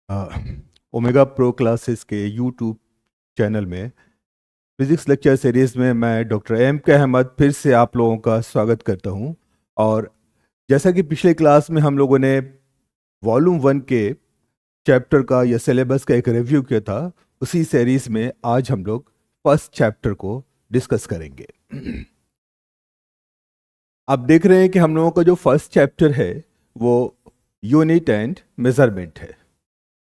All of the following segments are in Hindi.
ओमेगा प्रो क्लासेस के यूट्यूब चैनल में फिजिक्स लेक्चर सीरीज में मैं डॉक्टर एम के अहमद फिर से आप लोगों का स्वागत करता हूं। और जैसा कि पिछले क्लास में हम लोगों ने वॉल्यूम 1 के चैप्टर का या सिलेबस का एक रिव्यू किया था, उसी सीरीज में आज हम लोग फर्स्ट चैप्टर को डिस्कस करेंगे। आप देख रहे हैं कि हम लोगों का जो फर्स्ट चैप्टर है वो यूनिट एंड मेजरमेंट है।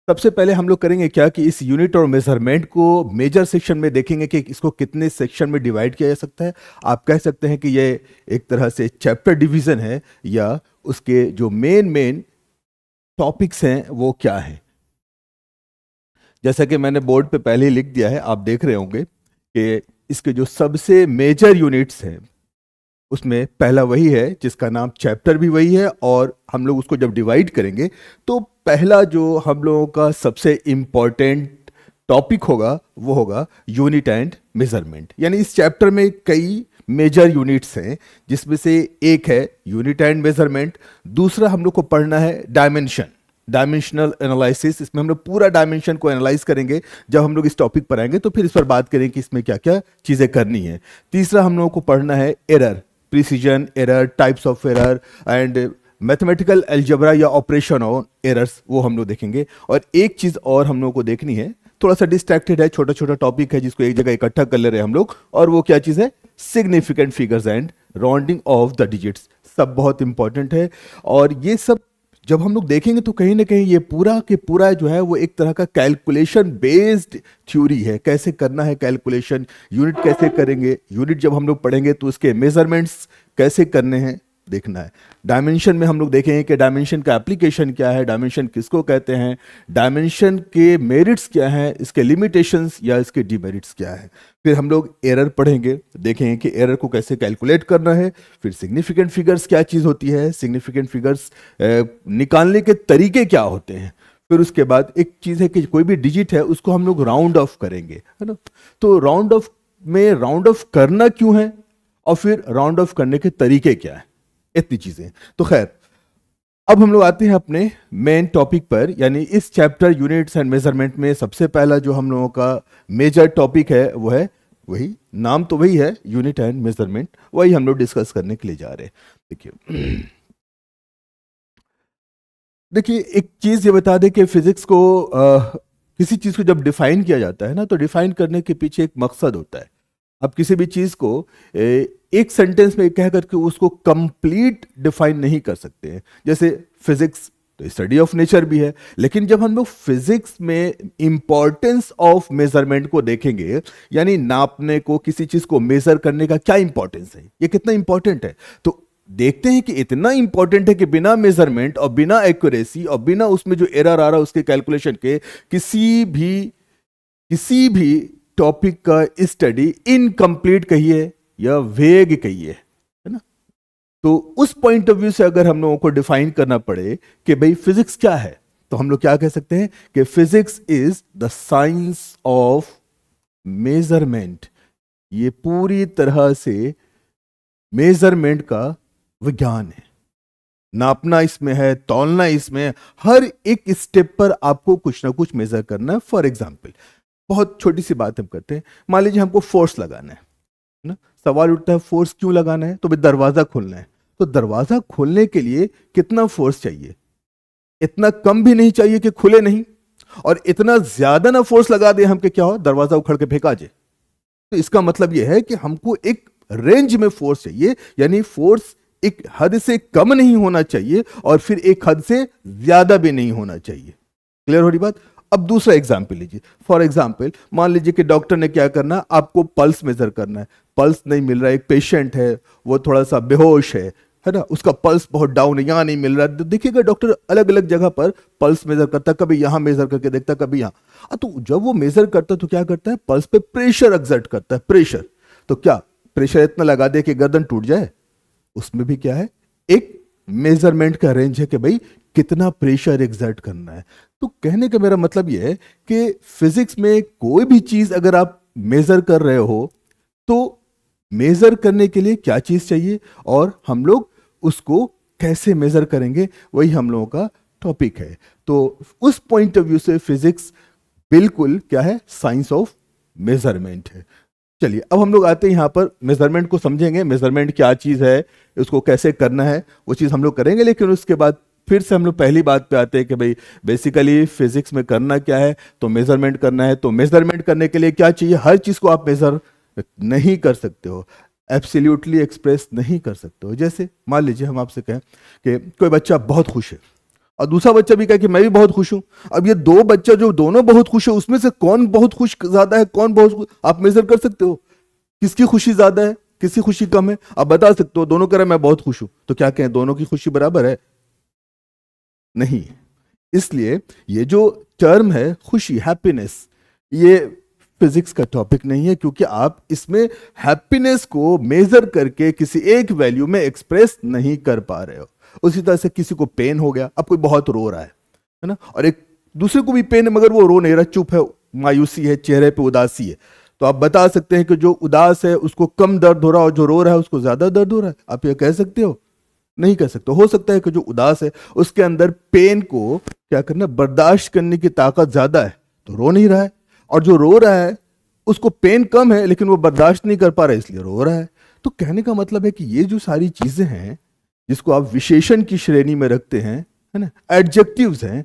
सबसे पहले हम लोग करेंगे क्या कि इस यूनिट और मेजरमेंट को मेजर सेक्शन में देखेंगे कि इसको कितने सेक्शन में डिवाइड किया जा सकता है। आप कह सकते हैं कि ये एक तरह से चैप्टर डिवीजन है, या उसके जो मेन टॉपिक्स हैं वो क्या है। जैसा कि मैंने बोर्ड पे पहले ही लिख दिया है, आप देख रहे होंगे कि इसके जो सबसे मेजर यूनिट्स हैं उसमें पहला वही है जिसका नाम चैप्टर भी वही है, और हम लोग उसको जब डिवाइड करेंगे तो पहला जो हम लोगों का सबसे इंपॉर्टेंट टॉपिक होगा वो होगा यूनिट एंड मेजरमेंट। यानी इस चैप्टर में कई मेजर यूनिट्स हैं, जिसमें से एक है यूनिट एंड मेजरमेंट। दूसरा हम लोग को पढ़ना है डायमेंशन, डायमेंशनल एनालिसिस। इसमें हम लोग पूरा डायमेंशन को एनालाइज करेंगे। जब हम लोग इस टॉपिक पर आएंगे तो फिर इस पर बात करेंगे कि इसमें क्या क्या चीज़ें करनी है। तीसरा हम लोगों को पढ़ना है error, precision error, types of error and mathematical algebra या ऑपरेशन ऑन एरर्स, वो हम लोग देखेंगे। और एक चीज़ और हम लोग को देखनी है, थोड़ा सा डिस्ट्रैक्टेड है, छोटा छोटा टॉपिक है जिसको एक जगह इकट्ठा कर ले रहे हैं हम लोग, और वो क्या चीज़ है, significant figures and rounding off the digits. सब बहुत इंपॉर्टेंट है। और ये सब जब हम लोग देखेंगे तो कहीं ना कहीं ये पूरा के पूरा जो है वो एक तरह का कैलकुलेशन बेस्ड थ्योरी है। कैसे करना है कैलकुलेशन, यूनिट कैसे करेंगे, यूनिट जब हम लोग पढ़ेंगे तो उसके मेजरमेंट्स कैसे करने हैं देखना है। डायमेंशन में हम लोग देखेंगे कि डायमेंशन का एप्लीकेशन क्या है, डायमेंशन किसको कहते हैं, डायमेंशन के मेरिट्स क्या हैं, इसके लिमिटेशंस या इसके डिमेरिट्स क्या है। फिर हम लोग एरर पढ़ेंगे, देखेंगे कि एरर को कैसे कैलकुलेट करना है। फिर सिग्निफिकेंट फिगर्स क्या चीज़ होती है, सिग्निफिकेंट फिगर्स निकालने के तरीके क्या होते हैं। फिर उसके बाद एक चीज़ है कि कोई भी डिजिट है उसको हम लोग राउंड ऑफ करेंगे, है ना। तो राउंड ऑफ में राउंड ऑफ करना क्यों है, और फिर राउंड ऑफ करने के तरीके क्या है, इतनी चीजें। तो खैर, अब हम लोग आते हैं अपने मेन टॉपिक पर। यानी इस चैप्टर यूनिट्स एंड मेजरमेंट में सबसे पहला जो हम लोगों का मेजर टॉपिक है वो है वही, नाम तो वही है, यूनिट एंड मेजरमेंट। वही हम लोग डिस्कस करने के लिए जा रहे हैं। देखिए एक चीज ये बता दें कि फिजिक्स को किसी चीज को जब डिफाइन किया जाता है ना, तो डिफाइन करने के पीछे एक मकसद होता है। अब किसी भी चीज को एक सेंटेंस में कह करके उसको कंप्लीट डिफाइन नहीं कर सकते हैं। जैसे फिजिक्स तो स्टडी ऑफ नेचर भी है, लेकिन जब हम लोग फिजिक्स में इंपॉर्टेंस ऑफ मेजरमेंट को देखेंगे, यानी नापने को, किसी चीज को मेजर करने का क्या इंपॉर्टेंस है, ये कितना इंपॉर्टेंट है, तो देखते हैं कि इतना इंपॉर्टेंट है कि बिना मेजरमेंट और बिना एक्यूरेसी और बिना उसमें जो एरर आ रहा है उसके कैलकुलेशन के किसी भी टॉपिक का स्टडी इनकम्प्लीट कहिए या वेग कहिए, है ना। तो उस पॉइंट ऑफ व्यू से अगर हम लोगों को डिफाइन करना पड़े कि भाई फिजिक्स क्या है, तो हम लोग क्या कह सकते हैं कि physics is the science of measurement. ये पूरी तरह से मेजरमेंट का विज्ञान है। नापना इसमें है, तौलना इसमें है, हर एक स्टेप पर आपको कुछ ना कुछ मेजर करना है। फॉर एग्जाम्पल, बहुत छोटी सी बात हम करते हैं, मान लीजिए हमको फोर्स लगाना है ना। सवाल उठता है फोर्स क्यों लगाना है, तो भाई दरवाजा खोलना है, तो दरवाजा खोलने के लिए कितना फोर्स चाहिए, इतना कम भी नहीं चाहिए कि खुले नहीं, और इतना ज्यादा ना फोर्स लगा दे हम कि क्या हो, दरवाजा उखड़ के फेंका जाए। तो इसका मतलब यह है कि हमको एक रेंज में फोर्स चाहिए, यानी फोर्स एक हद से कम नहीं होना चाहिए और फिर एक हद से ज्यादा भी नहीं होना चाहिए। क्लियर हो रही बात। अब दूसरा एग्जाम्पल लीजिए। फॉर एग्जाम्पल, मान लीजिए कि डॉक्टर ने क्या करना, आपको पल्स मेजर करना है, पल्स नहीं मिल रहा है, एक पेशेंट है वो थोड़ा सा बेहोश है ना, उसका पल्स बहुत डाउन है, यहाँ नहीं मिल रहा है। तो देखिएगा डॉक्टर अलग अलग जगह पर पल्स मेजर करता है, कभी यहाँ मेजर करके देखता है, कभी यहाँ। तो जब वो मेजर करता है तो क्या करता है, पल्स पे प्रेशर एक्सर्ट करता है, प्रेशर। तो क्या प्रेशर इतना लगा दे कि गर्दन टूट जाए, उसमें भी क्या है, एक मेजरमेंट का रेंज है कि भाई कितना प्रेशर एक्सर्ट करना है। तो कहने का मेरा मतलब यह है कि फिजिक्स में कोई भी चीज अगर आप मेजर कर रहे हो तो मेजर करने के लिए क्या चीज चाहिए और हम लोग उसको कैसे मेजर करेंगे, वही हम लोगों का टॉपिक है। तो उस पॉइंट ऑफ व्यू से फिजिक्स बिल्कुल क्या है, साइंस ऑफ मेजरमेंट है। चलिए अब हम लोग आते हैं यहाँ पर मेजरमेंट को समझेंगे, मेजरमेंट क्या चीज़ है, उसको कैसे करना है, वो चीज़ हम लोग करेंगे। लेकिन उसके बाद फिर से हम लोग पहली बात पे आते हैं कि भाई बेसिकली फिजिक्स में करना क्या है, तो मेजरमेंट करना है। तो मेजरमेंट करने के लिए क्या चाहिए, हर चीज़ को आप मेजर नहीं कर सकते हो, एब्सोल्युटली एक्सप्रेस नहीं कर सकते हो। जैसे मान लीजिए हम आपसे कहें कि कोई बच्चा बहुत खुश है और दूसरा बच्चा भी कहे कि मैं भी बहुत खुश हूं। अब ये दो बच्चा जो दोनों बहुत खुश है, उसमें से कौन बहुत खुश ज्यादा है, कौन बहुत खुश, आप मेजर कर सकते हो किसकी खुशी ज्यादा है, किसकी खुशी कम है, आप बता सकते हो। दोनों कह रहे हैं मैं बहुत खुश हूं, तो क्या कहें, दोनों की खुशी बराबर है? नहीं। इसलिए ये जो टर्म है खुशी, हैप्पीनेस, ये फिजिक्स का टॉपिक नहीं है, क्योंकि आप इसमें हैप्पीनेस को मेजर करके किसी एक वैल्यू में एक्सप्रेस नहीं कर पा रहे हो। उसी तरह से किसी को पेन हो गया, अब कोई बहुत रो रहा है ना, और एक दूसरे को भी पेन है मगर वो रो नहीं रहा, चुप है, मायूसी है, चेहरे पे उदासी है, तो आप बता सकते हैं कि जो उदास है उसको कम दर्द हो रहा है और जो रो रहा है उसको ज्यादा दर्द हो रहा है? आप ये कह सकते हो? नहीं कह सकते। हो सकता है कि जो उदास है उसके अंदर पेन को क्या करना, बर्दाश्त करने की ताकत ज्यादा है, तो रो नहीं रहा है, और जो रो रहा है उसको पेन कम है लेकिन वो बर्दाश्त नहीं कर पा रहा है इसलिए रो रहा है। तो कहने का मतलब है कि ये जो सारी चीजें हैं जिसको आप विशेषण की श्रेणी में रखते हैं, है ना, एडजेक्टिव्स हैं,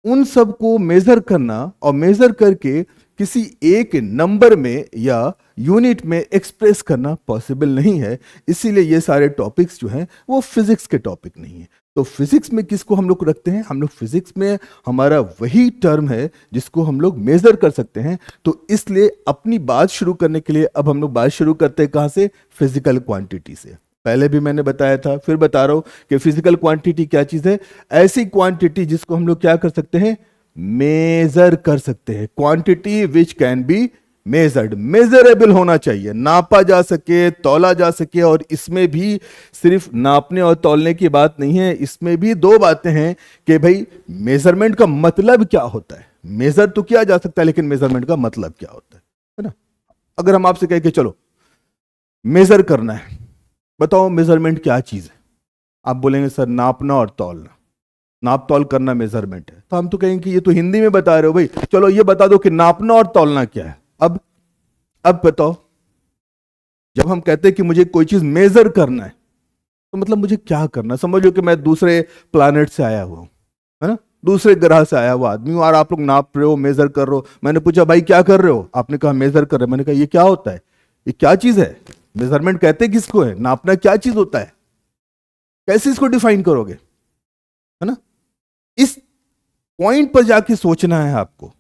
उन सब को मेजर करना और मेजर करके किसी एक नंबर में या यूनिट में एक्सप्रेस करना पॉसिबल नहीं है। इसीलिए ये सारे टॉपिक्स जो हैं वो फिजिक्स के टॉपिक नहीं है। तो फिजिक्स में किसको हम लोग रखते हैं, हम लोग फिजिक्स में हमारा वही टर्म है जिसको हम लोग मेजर कर सकते हैं। तो इसलिए अपनी बात शुरू करने के लिए अब हम लोग बात शुरू करते हैं कहां से, फिजिकल क्वांटिटी से। पहले भी मैंने बताया था, फिर बता रहा हूं कि फिजिकल क्वांटिटी क्या चीज है, ऐसी क्वांटिटी जिसको हम लोग क्या कर सकते हैं, मेजर कर सकते हैं। Quantity which can be measured, measurable होना चाहिए, नापा जा सके, तौला जा सके। और इसमें भी सिर्फ नापने और तौलने की बात नहीं है, इसमें भी दो बातें हैं कि भाई मेजरमेंट का मतलब क्या होता है। मेजर तो किया जा सकता है लेकिन मेजरमेंट का मतलब क्या होता है ना। अगर हम आपसे कहें कि चलो मेजर करना है, बताओ मेजरमेंट क्या चीज है, आप बोलेंगे सर नापना और तौलना, नाप तौल करना मेजरमेंट है। तो हम तो कहेंगे कि ये तो हिंदी में बता रहे हो भाई, चलो ये बता दो कि नापना और तौलना क्या है। अब बताओ, जब हम कहते हैं कि मुझे कोई चीज मेजर करना है तो मतलब मुझे क्या करना, समझ लो कि मैं दूसरे प्लैनेट से आया हुआ हूं, है ना, दूसरे ग्रह से आया हुआ आदमी हूं, और आप लोग नाप रहे हो, मेजर कर रहे हो। मैंने पूछा भाई क्या कर रहे हो, आपने कहा मेजर कर रहे हो। मैंने कहा ये क्या होता है, ये क्या चीज है, मेजरमेंट कहते किसको है, नापना क्या चीज होता है, कैसे इसको डिफाइन करोगे, है ना। इस पॉइंट पर जाके सोचना है आपको।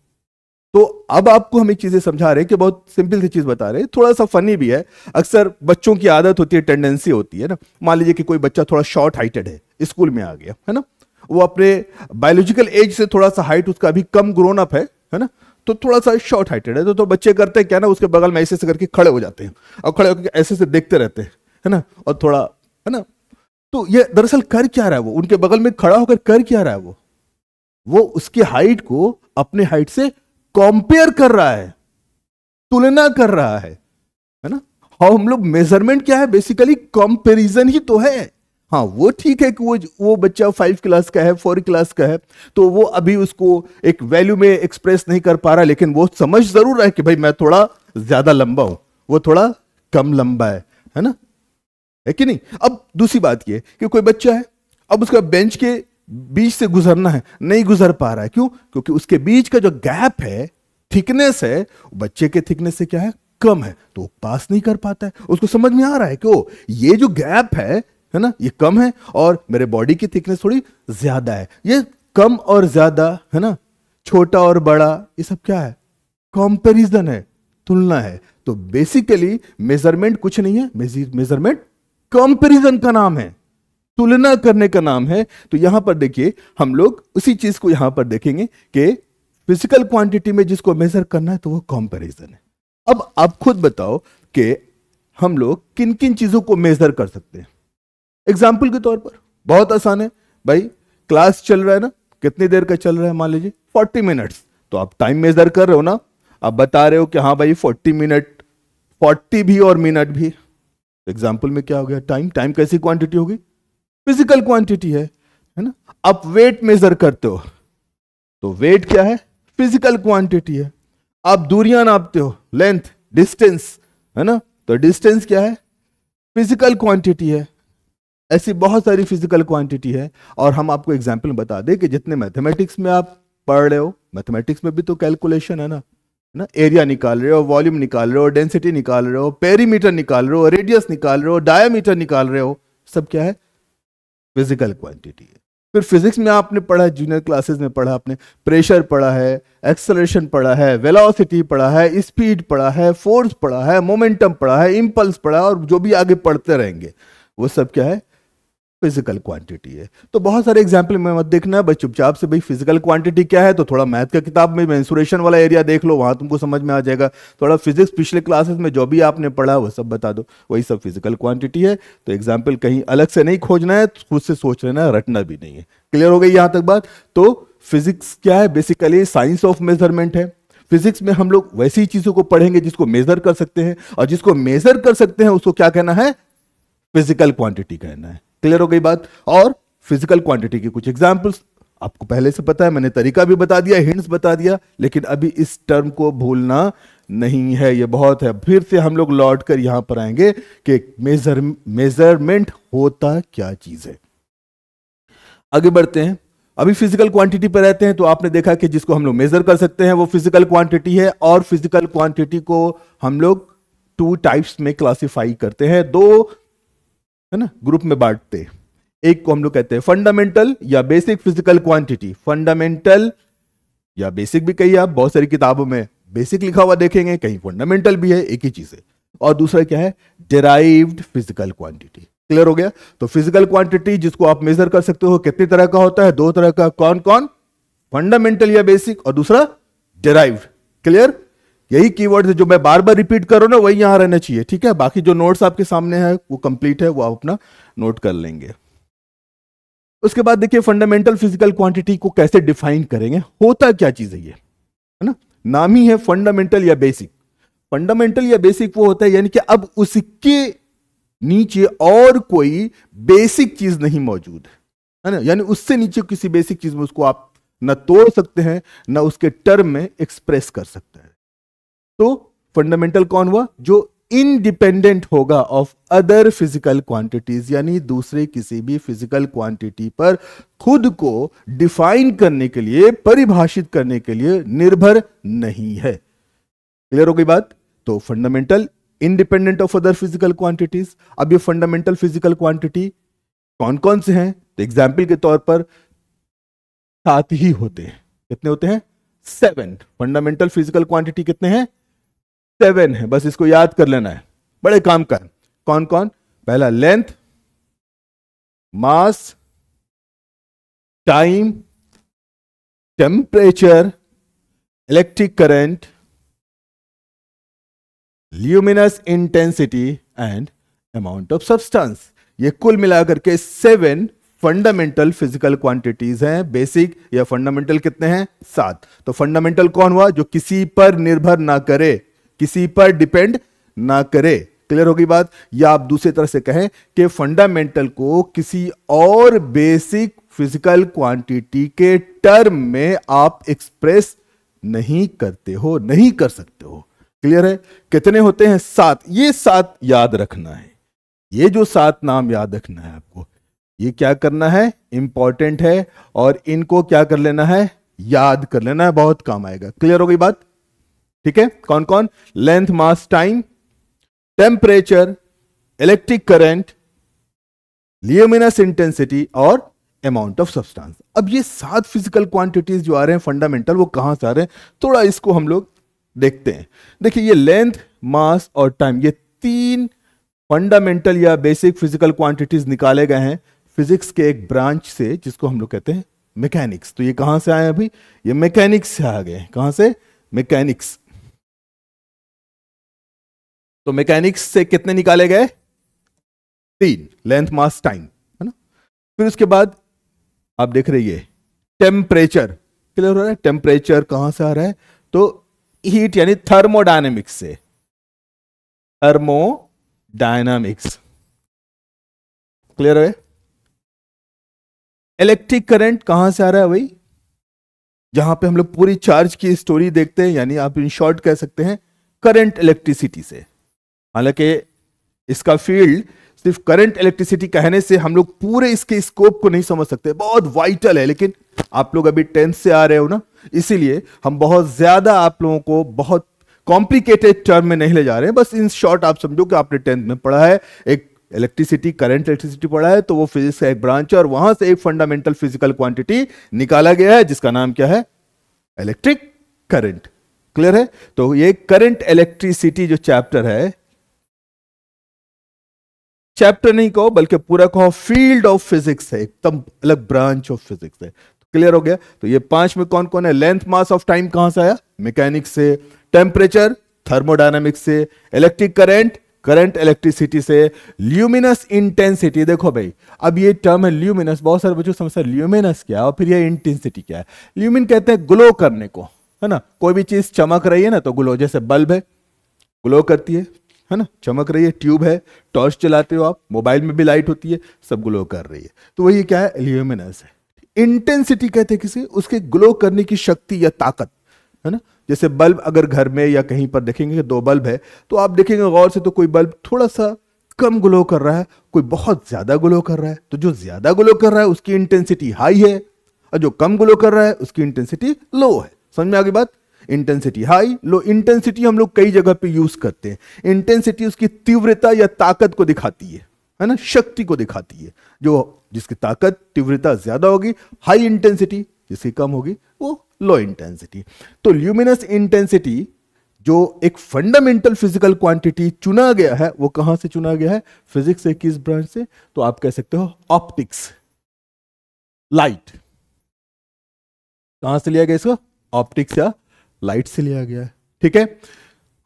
तो अब आपको हम एक चीजें समझा रहे हैं कि बहुत सिंपल सी चीज बता रहे हैं, थोड़ा सा फनी भी है। अक्सर बच्चों की आदत होती है, टेंडेंसी होती है ना, मान लीजिए कि कोई बच्चा थोड़ा शॉर्ट हाइटेड है, स्कूल में आ गया, है ना, वो अपने बायोलॉजिकल एज से थोड़ा सा हाइट उसका अभी कम ग्रोन अप है ना, तो थोड़ा सा शॉर्ट हाइटेड है। तो बच्चे करते हैं क्या ना, उसके बगल में ऐसे से करके खड़े हो जाते हैं और खड़े होकर ऐसे से देखते रहते हैं, है ना, और थोड़ा, है ना। तो ये दरअसल कर क्या रहा है, वो उनके बगल में खड़ा होकर कर क्या रहा है, वो उसकी हाइट को अपने हाइट से कंपेयर कर रहा है, तुलना कर रहा है ना। हाँ, हम लोग मेजरमेंट क्या है, बेसिकली कंपैरिजन ही तो है। हाँ, वो ठीक है कि वो बच्चा 5 क्लास का है, 4 क्लास का है, तो वो अभी उसको एक वैल्यू में एक्सप्रेस नहीं कर पा रहा, लेकिन वो समझ जरूर रहा है कि भाई मैं थोड़ा ज्यादा लंबा हूं, वो थोड़ा कम लंबा है ना, है कि नहीं। अब दूसरी बात ये कि कोई बच्चा है, अब उसका बेंच के बीच से गुजरना है, नहीं गुजर पा रहा है, क्यों, क्योंकि उसके बीच का जो गैप है, थिकनेस है, बच्चे के थिकनेस से क्या है, कम है, तो वो पास नहीं कर पाता है। उसको समझ में आ रहा है कि ये जो गैप है ना, ये कम है और मेरे बॉडी की थिकनेस थोड़ी ज्यादा है। ये कम और ज्यादा, है ना, छोटा और बड़ा, ये सब क्या है, कंपैरिजन है, तुलना है। तो बेसिकली मेजरमेंट कुछ नहीं है, मेजरमेंट कंपैरिजन का नाम है, तुलना करने का नाम है। तो यहां पर देखिए, हम लोग उसी चीज को यहां पर देखेंगे कि फिजिकल क्वांटिटी में जिसको मेजर करना है तो वो कंपैरिजन है। अब आप खुद बताओ कि हम लोग किन किन चीजों को मेजर कर सकते हैं। एग्जाम्पल के तौर पर बहुत आसान है भाई, क्लास चल रहा है ना, कितनी देर का चल रहा है, मान लीजिए 40 मिनट्स, तो आप टाइम मेजर कर रहे हो ना, आप बता रहे हो कि हाँ भाई 40 मिनट, 40 भी और मिनट भी। एग्जाम्पल में क्या हो गया, टाइम। टाइम कैसी क्वांटिटी होगी, फिजिकल क्वांटिटी है ना। आप वेट मेजर करते हो तो वेट क्या है? फिजिकल क्वांटिटी है। आप दूरियां नापते हो, लेंथ, डिस्टेंस, है ना, तो डिस्टेंस क्या है? फिजिकल क्वांटिटी है। ऐसी बहुत सारी फिजिकल क्वांटिटी है। और हम आपको एग्जाम्पल बता दें कि जितने मैथमेटिक्स में आप पढ़ रहे हो, मैथमेटिक्स में भी तो कैलकुलेशन है ना, एरिया निकाल रहे हो, वॉल्यूम निकाल रहे हो, डेंसिटी निकाल रहे हो, पेरीमीटर निकाल रहे हो, रेडियस निकाल रहे हो, डायामीटर निकाल रहे हो, सब क्या है? फिजिकल क्वांटिटी है। फिर फिजिक्स में आपने पढ़ा, जूनियर क्लासेस में पढ़ा आपने, प्रेशर पढ़ा है, एक्सेलरेशन पढ़ा है, वेलोसिटी पढ़ा है, स्पीड पढ़ा है, फोर्स पढ़ा है, मोमेंटम पढ़ा है, इंपल्स पढ़ा है, और जो भी आगे पढ़ते रहेंगे वो सब क्या है? फिजिकल क्वांटिटी है। तो बहुत सारे एग्जाम्पल में मत देखना है बस, चुपचाप से भाई फिजिकल क्वांटिटी क्या है, तो थोड़ा मैथ का किताब में मेंसुरेशन वाला एरिया देख लो, वहां तुमको समझ में आ जाएगा। थोड़ा फिजिक्स पिछले क्लासेस में जो भी आपने पढ़ा वो सब बता दो, वही सब फिजिकल क्वांटिटी है। तो एग्जाम्पल कहीं अलग से नहीं खोजना है, खुद से सोच लेना है, रटना भी नहीं है। क्लियर हो गई यहां तक बात? तो फिजिक्स क्या है? बेसिकली साइंस ऑफ मेजरमेंट है। फिजिक्स में हम लोग वैसी चीजों को पढ़ेंगे जिसको मेजर कर सकते हैं, और जिसको मेजर कर सकते हैं उसको क्या कहना है? फिजिकल क्वांटिटी कहना है। क्लियर हो गई बात? और फिजिकल क्वांटिटी के कुछ एग्जांपल्स आपको पहले से पता है, मैंने तरीका भी बता दिया, हिंट्स बता दिया, लेकिन अभी इस टर्म को भूलना नहीं है, ये बहुत है। फिर से हम लोग लौट कर यहां पर आएंगे कि मेजरमेंट होता क्या चीज है। आगे बढ़ते हैं। अभी फिजिकल क्वांटिटी पर रहते हैं। तो आपने देखा कि जिसको हम लोग मेजर कर सकते हैं वो फिजिकल क्वांटिटी है, और फिजिकल क्वांटिटी को हम लोग 2 टाइप्स में क्लासिफाई करते हैं, 2 है ना ग्रुप में बांटते हैं। एक को हम लोग कहते हैं फंडामेंटल या बेसिक फिजिकल क्वांटिटी। फंडामेंटल या बेसिक भी कही आप, बहुत सारी किताबों में बेसिक लिखा हुआ देखेंगे, कहीं फंडामेंटल भी है, एक ही चीज है। और दूसरा क्या है? Derived physical quantity. क्लियर हो गया? तो फिजिकल क्वांटिटी जिसको आप मेजर कर सकते हो कितनी तरह का होता है? 2 तरह का। कौन कौन? फंडामेंटल या बेसिक, और दूसरा डिराइव्ड। क्लियर? यही कीवर्ड है जो मैं बार बार रिपीट कर रहा हूं ना, वही यहां रहना चाहिए। ठीक है? बाकी जो नोट्स आपके सामने है वो कंप्लीट है, वो आप अपना नोट कर लेंगे। उसके बाद देखिए फंडामेंटल फिजिकल क्वांटिटी को कैसे डिफाइन करेंगे, होता क्या चीज है ये, है ना? नाम ही है फंडामेंटल या बेसिक। फंडामेंटल या बेसिक वो होता है यानी कि अब उसके नीचे और कोई बेसिक चीज नहीं मौजूद है ना, यानी उससे नीचे किसी बेसिक चीज में उसको आप न तोड़ सकते हैं, न उसके टर्म में एक्सप्रेस कर सकते हैं। तो फंडामेंटल कौन हुआ? जो इंडिपेंडेंट होगा ऑफ अदर फिजिकल क्वांटिटीज, यानी दूसरे किसी भी फिजिकल क्वांटिटी पर खुद को डिफाइन करने के लिए, परिभाषित करने के लिए निर्भर नहीं है। क्लियर हो गई बात? तो fundamental independent of other physical quantities. अब ये फंडामेंटल फिजिकल क्वांटिटी कौन कौन से हैं? तो एग्जाम्पल के तौर पर 7 ही होते हैं। कितने होते हैं? 7। फंडामेंटल फिजिकल क्वांटिटी कितने हैं? 7 है। बस इसको याद कर लेना है, बड़े काम का। कौन कौन? पहला length, mass, time, temperature, electric current, luminous intensity and amount of substance. ये कुल मिलाकर के 7 फंडामेंटल फिजिकल क्वांटिटीज हैं। बेसिक या फंडामेंटल कितने हैं? 7। तो फंडामेंटल कौन हुआ? जो किसी पर निर्भर ना करे, किसी पर डिपेंड ना करे। क्लियर हो गई बात? या आप दूसरी तरह से कहें कि फंडामेंटल को किसी और बेसिक फिजिकल क्वांटिटी के टर्म में आप एक्सप्रेस नहीं करते हो, नहीं कर सकते हो। क्लियर है? कितने होते हैं? 7। ये 7 याद रखना है। ये जो 7 नाम याद रखना है आपको, ये क्या करना है? इंपॉर्टेंट है, और इनको क्या कर लेना है? याद कर लेना है, बहुत काम आएगा। क्लियर हो गई बात? ठीक है? कौन कौन? Length, mass, time, temperature, electric current, luminous intensity और अमाउंट ऑफ सब्सटेंस। अब ये 7 फिजिकल क्वांटिटीज जो आ रहे हैं फंडामेंटल, वो कहां से आ रहे हैं? थोड़ा इसको हम लोग देखते हैं। देखिए ये लेंथ, मास और टाइम, ये 3 फंडामेंटल या बेसिक फिजिकल क्वांटिटीज निकाले गए हैं फिजिक्स के एक ब्रांच से, जिसको हम लोग कहते हैं मैकेनिक्स। तो ये कहां से आए? अभी ये मैकेनिक्स से आ गए। कहां से? मैकेनिक्स। तो मैकेनिक्स से कितने निकाले गए? 3, लेंथ, मास, टाइम, है ना? फिर उसके बाद आप देख रहे टेम्परेचर। क्लियर हो रहा है? टेम्परेचर कहां से आ रहा है? तो हीट यानी थर्मोडायनेमिक्स से। थर्मोडायनामिक्स। क्लियर है? इलेक्ट्रिक करंट कहां से आ रहा है भाई? जहां पे हम लोग पूरी चार्ज की स्टोरी देखते हैं, यानी आप इन शॉर्ट कह सकते हैं करंट इलेक्ट्रिसिटी से। हालांकि इसका फील्ड सिर्फ करंट इलेक्ट्रिसिटी कहने से हम लोग पूरे इसके स्कोप को नहीं समझ सकते, बहुत वाइटल है, लेकिन आप लोग अभी 10th से आ रहे हो ना, इसीलिए हम बहुत ज्यादा आप लोगों को बहुत कॉम्प्लिकेटेड टर्म में नहीं ले जा रहे हैं। बस इन शॉर्ट आप समझो कि आपने 10th में पढ़ा है, एक इलेक्ट्रिसिटी करंट इलेक्ट्रिसिटी पढ़ा है, तो वो फिजिक्स का एक ब्रांच है और वहां से एक फंडामेंटल फिजिकल क्वांटिटी निकाला गया है जिसका नाम क्या है? Electric current. क्लियर है? तो ये करंट इलेक्ट्रिसिटी जो चैप्टर है, चैप्टर नहीं कहो बल्कि पूरा कहो फील्ड ऑफ फिजिक्स है, एकदम अलग ब्रांच ऑफ फिजिक्स है। क्लियर हो गया? तो ये 5 में कौन कौन है? लेंथ मास ऑफ टाइम कहां से आया? मैकेनिक्स से। टेम्परेचर थर्मोडायनामिक्स से। इलेक्ट्रिक करंट करंट इलेक्ट्रिसिटी से। ल्यूमिनस इंटेंसिटी, देखो भाई अब ये टर्म है ल्यूमिनस, बहुत सारे बच्चों समझते हैं ल्यूमिनस क्या है और फिर ये इंटेंसिटी क्या है। ल्यूमिन कहते हैं ग्लो करने को, है ना, कोई भी चीज चमक रही है ना तो ग्लो, जैसे बल्ब है ग्लो करती है ना, चमक रही है, ट्यूब है, टॉर्च चलाते हो आप, मोबाइल में भी लाइट होती है, सब ग्लो कर रही है, तो वही क्या है? ल्यूमिनस है। इंटेंसिटी कहते हैं किसी उसके ग्लो करने की शक्ति या ताकत, है ना। जैसे बल्ब अगर घर में या कहीं पर देखेंगे कि 2 बल्ब है, तो आप देखेंगे गौर से तो कोई बल्ब थोड़ा सा कम ग्लो कर रहा है, कोई बहुत ज्यादा ग्लो कर रहा है, तो जो ज्यादा ग्लो कर रहा है उसकी इंटेंसिटी हाई है और जो कम ग्लो कर रहा है उसकी इंटेंसिटी लो है। समझ में आ गई बात? Intensity high low. इंटेंसिटी हम लोग कई जगह पे यूज करते हैं। इंटेंसिटी उसकी तीव्रता या ताकत को दिखाती है ना, शक्ति को दिखाती है। जो जिसकी ताकत तीव्रता ज्यादा होगी हाई इंटेंसिटी, जिसकी कम होगी वो लो इंटेंसिटी। तो ल्यूमिनस इंटेंसिटी जो एक फंडामेंटल फिजिकल क्वांटिटी चुना गया है, वो कहां से चुना गया है? फिजिक्स से। किस ब्रांच से? तो आप कह सकते हो ऑप्टिक्स, लाइट। कहां से लिया गया इसको? ऑप्टिक्स या लाइट से लिया गया है। ठीक है।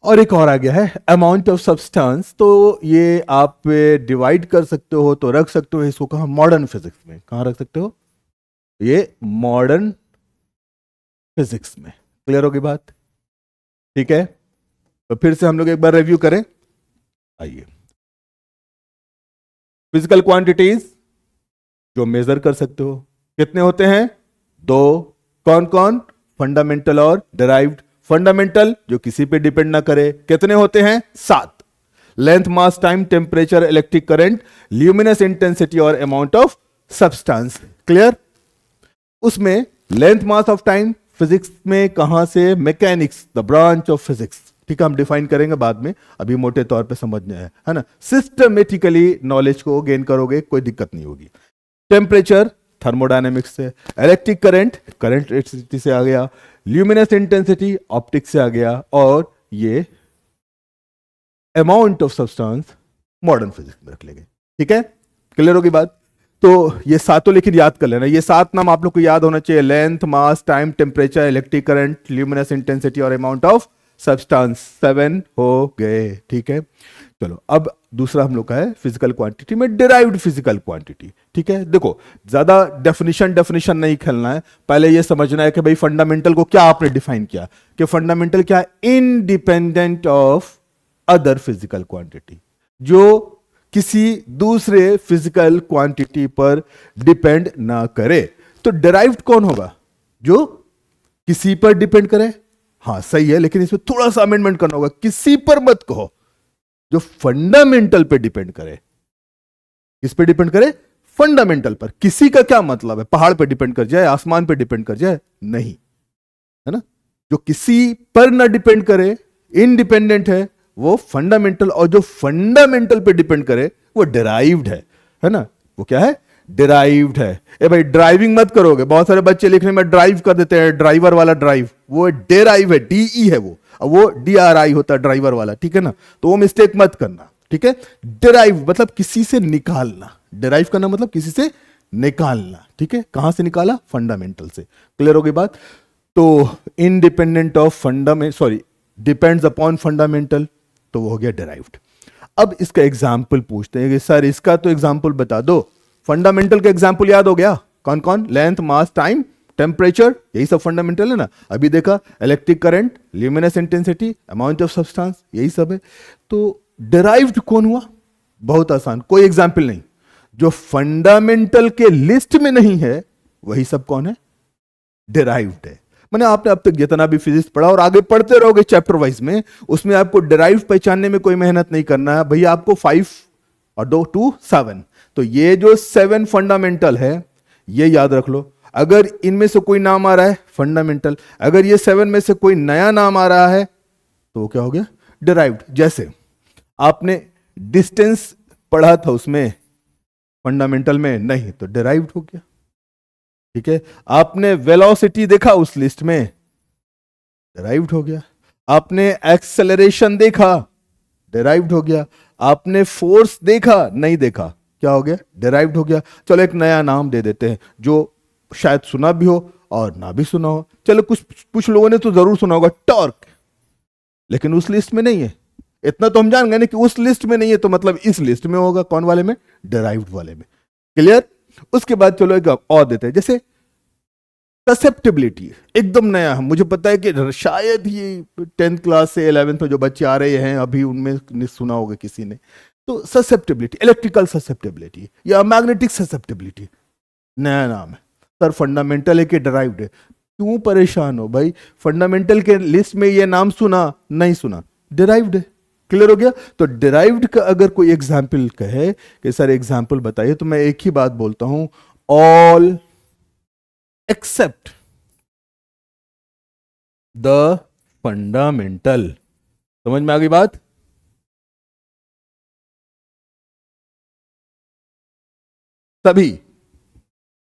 और एक और आ गया है अमाउंट ऑफ सब्सटेंस, तो ये आप डिवाइड कर सकते हो, तो रख सकते हो इसको कहां? मॉडर्न फिजिक्स में। कहां रख सकते हो? ये मॉडर्न फिजिक्स में। क्लियर होगी बात? ठीक है। तो फिर से हम लोग एक बार रिव्यू करें, आइए। फिजिकल क्वांटिटीज जो मेजर कर सकते हो कितने होते हैं? 2। कौन कौन? फंडामेंटल और डिराइव्ड। फंडामेंटल जो किसी पे डिपेंड ना करे, कितने होते हैं? 7। Length mass time temperature electric current luminous intensity और अमाउंट ऑफ सब्सटेंस। क्लियर? उसमें length mass of time physics में कहां से? Mechanics, the branch of physics. ठीक है, हम डिफाइन करेंगे बाद में, अभी मोटे तौर पे समझना है ना। सिस्टमेटिकली नॉलेज को गेन करोगे, कोई दिक्कत नहीं होगी। टेम्परेचर थर्मोडायनेमिक्स से। इलेक्ट्रिक करंट करंट इलेक्ट्रिसिटी से आ गया। ल्यूमिनस इंटेंसिटी ऑप्टिक्स से आ गया। और ये amount of substance modern physics में रख लेंगे। ठीक है, क्लियर होगी बात? तो ये 7 लेकिन याद कर लेना, ये 7 नाम आप लोग को याद होना चाहिए। Length mass time temperature electric current luminous intensity और अमाउंट ऑफ सब्सटेंस। 7 हो गए। ठीक है, चलो अब दूसरा हम लोग का है फिजिकल क्वांटिटी में डिराइव्ड फिजिकल क्वांटिटी। ठीक है, देखो ज्यादा डेफिनेशन नहीं खेलना है, पहले ये समझना है कि भाई फंडामेंटल को क्या आपने डिफाइन किया, कि फंडामेंटल क्या है? Independent of other physical quantity, जो किसी दूसरे फिजिकल क्वांटिटी पर डिपेंड ना करे। तो डिराइव्ड कौन होगा? जो किसी पर डिपेंड करे। हाँ सही है, लेकिन इसमें थोड़ा सा अमेंडमेंट करना होगा, किसी पर मत कहो, जो फंडामेंटल पे डिपेंड करे। किस पे डिपेंड करे? फंडामेंटल पर। किसी का क्या मतलब है? पहाड़ पे डिपेंड कर जाए, आसमान पे डिपेंड कर जाए? नहीं, है ना। जो किसी पर ना डिपेंड करे, इंडिपेंडेंट है, वो फंडामेंटल। और जो फंडामेंटल पे डिपेंड करे वो डिराइव्ड है ना। वो क्या है? डिराइव्ड है। ए भाई ड्राइविंग मत करोगे, बहुत सारे बच्चे लिखने में ड्राइव कर देते हैं, ड्राइवर वाला ड्राइव, वो डेराइव है, डीई है वो DRI होता है ड्राइवर वाला। ठीक है ना, तो वो मिस्टेक मत करना। ठीक है, डिराइव मतलब किसी से निकालना, डिराइव करना मतलब किसी से निकालना। ठीक है, कहां से निकाला? फंडामेंटल से। क्लियर हो गई बात? तो independent of depends upon fundamental, तो वो हो गया डिराइव्ड। अब इसका एग्जाम्पल पूछते हैं कि सर इसका तो एग्जाम्पल बता दो। फंडामेंटल का एग्जाम्पल याद हो गया? कौन कौन? लेंथ मास टाइम टेम्परेचर, यही सब फंडामेंटल है ना। अभी देखा electric current, luminous intensity, amount of substance, यही सब है। तो डिराइव्ड कौन हुआ? बहुत आसान, कोई एग्जाम्पल नहीं। जो फंडामेंटल के लिस्ट में नहीं है वही सब कौन है? डिराइव्ड है। मैंने आपने अब तक जितना भी फिजिक्स पढ़ा और आगे पढ़ते रहोगे चैप्टर वाइज में, उसमें आपको डिराइव्ड पहचानने में कोई मेहनत नहीं करना है भैया। आपको 5 और 2 2 7, तो ये जो 7 फंडामेंटल है ये याद रख लो। अगर इनमें से कोई नाम आ रहा है फंडामेंटल, अगर ये 7 में से कोई नया नाम आ रहा है तो क्या हो गया? डिराइव्ड। जैसे आपने डिस्टेंस पढ़ा था उसमें फंडामेंटल में, नहीं तो डिराइव्ड हो गया। ठीक है, आपने वेलोसिटी देखा उस लिस्ट में, डिराइव्ड हो गया। आपने एक्सेलरेशन देखा, डिराइव्ड हो गया। आपने फोर्स देखा, नहीं देखा, क्या हो गया? डिराइव्ड हो गया। चलो एक नया नाम दे देते हैं जो शायद सुना भी हो और ना भी सुना हो। चलो कुछ लोगों ने तो जरूर सुना होगा, टॉर्क, लेकिन उस लिस्ट में नहीं है। इतना तो हम जान गए ना कि उस लिस्ट में नहीं है, तो मतलब इस लिस्ट में होगा। कौन वाले में? डिराइव्ड वाले में। क्लियर? उसके बाद चलो एक और देते हैं, जैसे ससेप्टिबिलिटी, एकदम नया है। मुझे पता है कि शायद ये 10th क्लास से 11th में जो बच्चे आ रहे हैं अभी उनमें सुना होगा किसी ने। तो ससेप्टिबिलिटी, इलेक्ट्रिकल ससेप्टिबिलिटी या मैग्नेटिक ससेप्टिबिलिटी, नया नाम है सर। फंडामेंटल है कि डिराइव्ड है? क्यों परेशान हो भाई? फंडामेंटल के लिस्ट में ये नाम सुना, नहीं सुना, डिराइव्ड है। क्लियर हो गया? तो डिराइव्ड का अगर कोई एग्जाम्पल कहे कि सर एग्जाम्पल बताइए, तो मैं एक ही बात बोलता हूं, ऑल एक्सेप्ट द फंडामेंटल। समझ में आ गई बात? तभी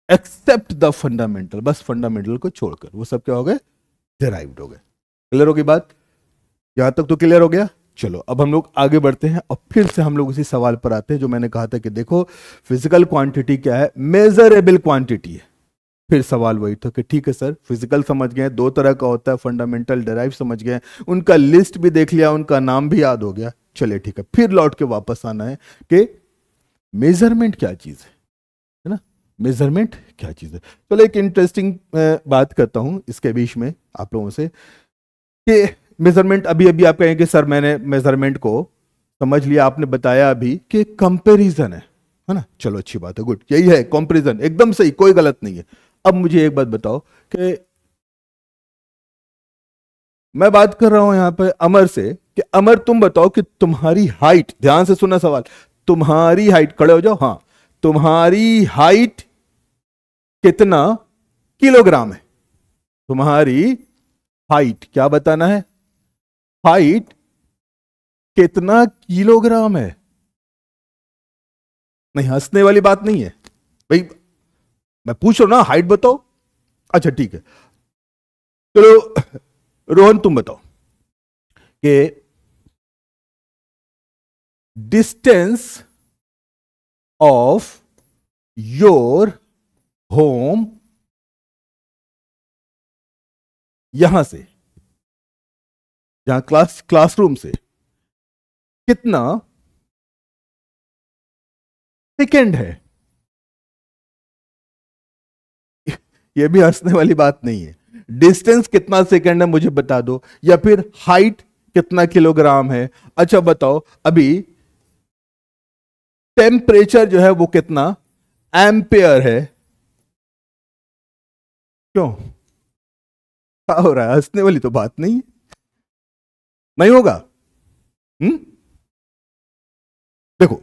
एक्सेप्ट द फंडामेंटल, बस फंडामेंटल को छोड़कर वो सब क्या हो गए? डिराइव्ड हो गए। क्लियर हो गई बात? यहां तक तो क्लियर हो गया। चलो अब हम लोग आगे बढ़ते हैं और फिर से हम लोग उसी सवाल पर आते हैं जो मैंने कहा था कि देखो फिजिकल क्वांटिटी क्या है? मेजरेबल क्वांटिटी है। फिर सवाल वही था कि ठीक है सर, फिजिकल समझ गए, 2 तरह का होता है, फंडामेंटल डिराइव समझ गए, उनका लिस्ट भी देख लिया, उनका नाम भी याद हो गया। चलिए ठीक है, फिर लौट के वापस आना है कि मेजरमेंट क्या चीज है ना? मेजरमेंट क्या चीज है? चलो एक इंटरेस्टिंग बात करता हूं इसके बीच में आप लोगों से कि मेजरमेंट, अभी अभी आप कहेंगे सर मैंने मेजरमेंट को समझ लिया, आपने बताया अभी कि कंपैरिजन है ना? चलो अच्छी बात है, गुड, यही है कंपैरिजन, एकदम सही, कोई गलत नहीं है। अब मुझे एक बात बताओ कि मैं बात कर रहा हूं यहां पे अमर से कि अमर तुम बताओ कि तुम्हारी हाइट, ध्यान से सुनना सवाल, तुम्हारी हाइट, खड़े हो जाओ, हाँ, तुम्हारी हाइट कितना किलोग्राम है? तुम्हारी हाइट क्या बताना है? हाइट कितना किलोग्राम है? नहीं, हंसने वाली बात नहीं है भाई, मैं पूछ रहा हूं ना, हाइट बताओ। अच्छा ठीक है, चलो रोहन तुम बताओ कि डिस्टेंस ऑफ योर होम, यहां से, जहां क्लासरूम से कितना सेकेंड है? यह भी हंसने वाली बात नहीं है। डिस्टेंस कितना सेकेंड है मुझे बता दो, या फिर हाइट कितना किलोग्राम है। अच्छा बताओ, अभी टेम्परेचर जो है वो कितना एम्पेयर है? क्यों क्या हो रहा है? हंसने वाली तो बात नहीं है, नहीं होगा। देखो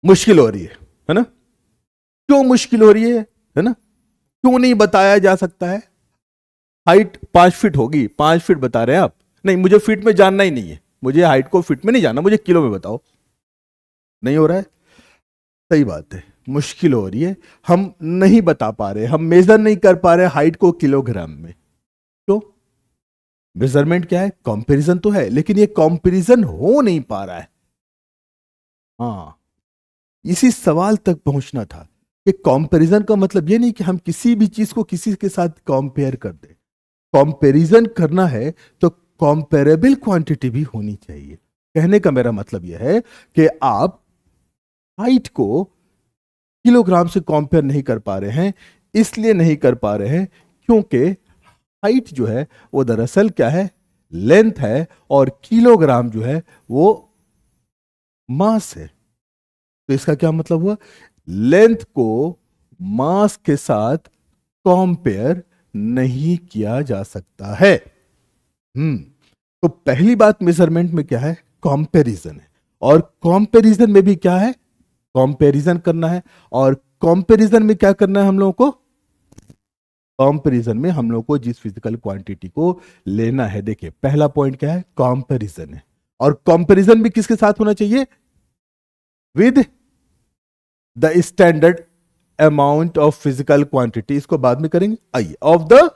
मुश्किल हो रही है ना? क्यों मुश्किल हो रही है ना? क्यों नहीं बताया जा सकता है? हाइट 5 फीट होगी, 5 फीट बता रहे हैं आप, नहीं मुझे फीट में जानना ही नहीं है, मुझे हाइट को फीट में नहीं जानना, मुझे किलो में बताओ। नहीं हो रहा है, सही बात है, मुश्किल हो रही है, हम नहीं बता पा रहे, हम मेजर नहीं कर पा रहे हाइट को किलोग्राम में। तो मेजरमेंट क्या है? कंपैरिजन तो है, लेकिन ये कंपैरिजन हो नहीं पा रहा है। हाँ, इसी सवाल तक पहुंचना था कि कंपैरिजन का मतलब ये नहीं कि हम किसी भी चीज को किसी के साथ कंपेयर कर दें। कंपैरिजन करना है तो कंपेरेबल क्वांटिटी भी होनी चाहिए। कहने का मेरा मतलब यह है कि आप हाइट को किलोग्राम से कंपेयर नहीं कर पा रहे हैं, इसलिए नहीं कर पा रहे हैं क्योंकि हाइट जो है वो दरअसल क्या है? लेंथ है, और किलोग्राम जो है वो मास है। तो इसका क्या मतलब हुआ, लेंथ को मास के साथ कंपेयर नहीं किया जा सकता है। तो पहली बात मेजरमेंट में क्या है, कंपैरिजन है, और कंपैरिजन में भी क्या है, कंपैरिजन करना है। और कंपैरिजन में क्या करना है हम लोगों को, कंपैरिजन में हम लोगों को जिस फिजिकल क्वांटिटी को लेना है, देखिए पहला पॉइंट क्या है, कंपैरिजन है। और कंपैरिजन भी किसके साथ होना चाहिए, with the standard amount of physical quantity, इसको बाद में करेंगे, आइए, ऑफ द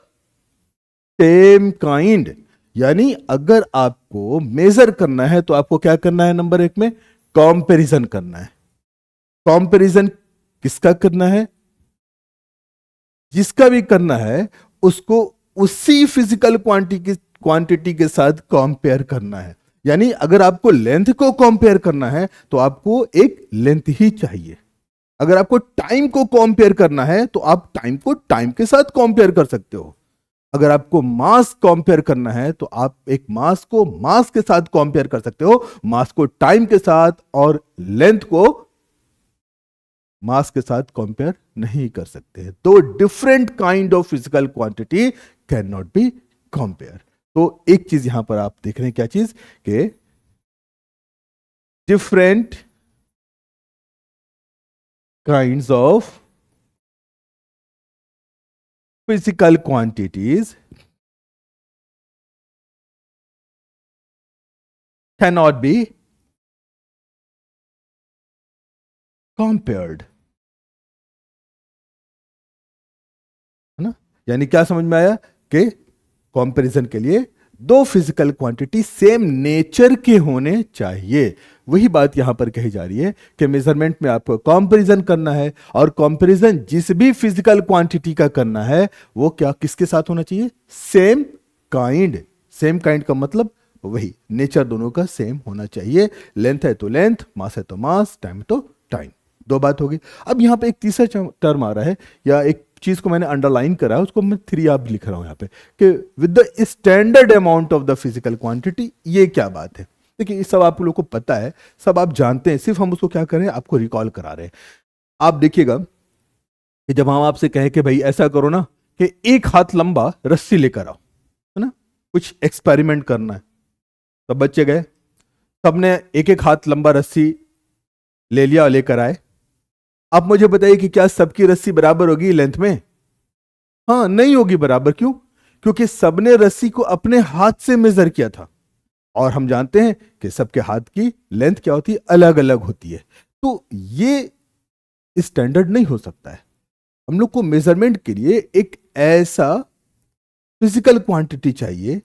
सेम काइंड। यानी अगर आपको मेजर करना है तो आपको क्या करना है, नंबर एक में कंपैरिजन करना है। कंपैरिजन किसका करना है, जिसका भी करना है उसको उसी फिजिकल क्वांटिटी के साथ कंपेयर करना है। यानी अगर आपको लेंथ को कंपेयर करना है तो आपको एक लेंथ ही चाहिए। अगर आपको टाइम को कंपेयर करना है तो आप टाइम को टाइम के साथ कंपेयर कर सकते हो। अगर आपको मास कंपेयर करना है तो आप एक मास को मास के साथ कंपेयर कर सकते हो, मास को टाइम के साथ, और लेंथ को मास के साथ कंपेयर नहीं कर सकते। तो different kind of physical quantity can not be compare. तो एक चीज यहां पर आप देख रहे हैं, क्या चीज, कि different kinds of physical quantities cannot be compared, है ना। यानी क्या समझ में आया कि कंपैरिजन के लिए दो फिजिकल क्वांटिटी सेम नेचर के होने चाहिए। वही बात यहां पर कही जा रही है कि मेजरमेंट में आपको कंपैरिजन करना है, और कंपैरिजन जिस भी फिजिकल क्वांटिटी का करना है वो क्या किसके साथ होना चाहिए, सेम काइंड। सेम काइंड का मतलब वही नेचर दोनों का सेम होना चाहिए। लेंथ है तो लेंथ, मास है तो मास, टाइम तो टाइम। दो बात होगी। अब यहां पे एक तीसरा टर्म आ रहा है, या एक चीज को मैंने अंडरलाइन करा है, उसको मैं 3 आप लिख रहा हूं यहां पे, कि with the standard amount of the physical quantity. ये क्या बात है, देखिए ये सब आप लोगों को पता है, सब आप जानते हैं, सिर्फ हम उसको क्या करें, आपको रिकॉल करा रहे हैं। आप देखिएगा कि जब हम आपसे कहें कि भाई ऐसा करो ना कि 1 हाथ लंबा रस्सी लेकर आओ, है ना, कुछ एक्सपेरिमेंट करना है। सब बच्चे गए, सबने 1-1 हाथ लंबा रस्सी ले लिया और लेकर आए। आप मुझे बताइए कि क्या सबकी रस्सी बराबर होगी लेंथ में? हाँ, नहीं होगी बराबर। क्यों? क्योंकि सबने रस्सी को अपने हाथ से मेजर किया था, और हम जानते हैं कि सबके हाथ की लेंथ क्या होती है, अलग अलग होती है। तो ये स्टैंडर्ड नहीं हो सकता है। हम लोग को मेजरमेंट के लिए एक ऐसा फिजिकल क्वांटिटी चाहिए